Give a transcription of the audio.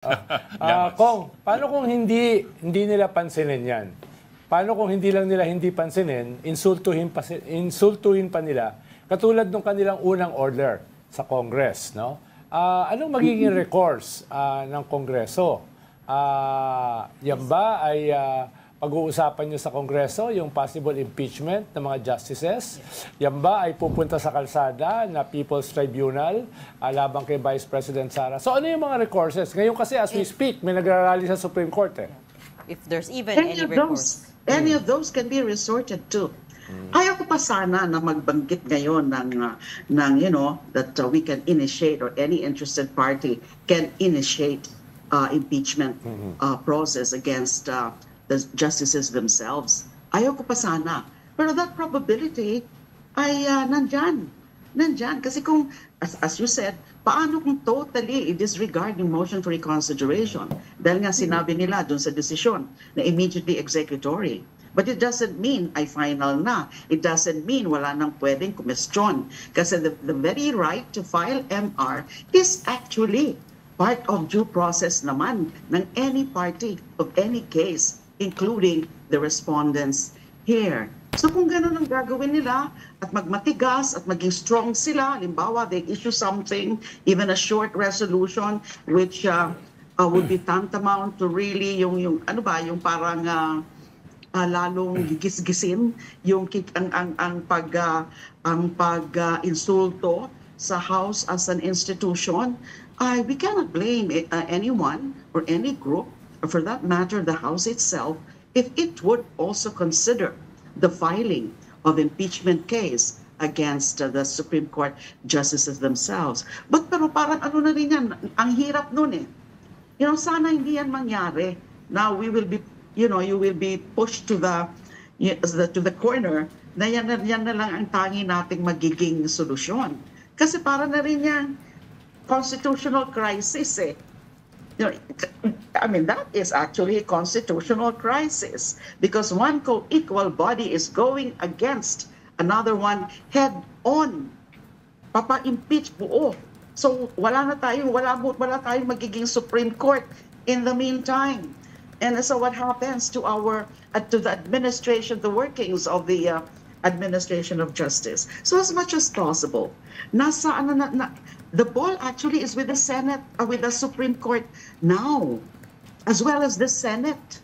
Paano kung hindi nila pansinin yan? Paano kung hindi lang nila hindi pansinin, insultuhin pa nila, katulad ng kanilang unang order sa Congress, no? Anong magiging recourse ng Kongreso? Yan ba ay pag-uusapan nyo sa Kongreso yung possible impeachment ng mga justices? Yan ba ay pupunta sa kalsada na People's Tribunal labang kay Vice President Sara? So ano yung mga recourses? Ngayon kasi as we speak, may nagrarally sa Supreme Court eh. If there's even any recourse. Any of those can be resorted to. Ayaw ko pa sana na magbanggit ngayon ng that we can initiate or any interested party can initiate impeachment process against the justices themselves. Ayaw ko pa sana. Pero that probability ay nandyan. Kasi kung, as you said, paano kung totally disregard yung motion for reconsideration? Dahil nga sinabi nila dun sa desisyon na immediately executory. But it doesn't mean ay final na. It doesn't mean wala nang pwedeng kumestyon. Kasi the very right to file MR is actually part of due process naman ng any party of any case, including the respondents here. So kung gano'n ang gagawin nila at magmatigas at maging strong sila, halimbawa they issue something, even a short resolution which would be tantamount to really yung parang lalong gigisgisin yung insulto sa House as an institution, we cannot blame anyone or any group, or for that matter the House itself, if it would also consider the filing of impeachment case against the Supreme Court justices themselves. Pero parang ano na rin yan, ang hirap nun eh. Sana hindi yan mangyari. Now we will be, you will be pushed to the corner na yan na lang ang tangi nating magiging solusyon. Kasi para na rin yan constitutional crisis eh. That is actually a constitutional crisis because one co-equal body is going against another one head-on. Papa-impeach buo. So wala tayong magiging Supreme Court in the meantime. And so what happens to the administration, the workings of the administration of justice? So as much as possible, the ball actually is with the Senate, with the Supreme Court now, as well as the Senate.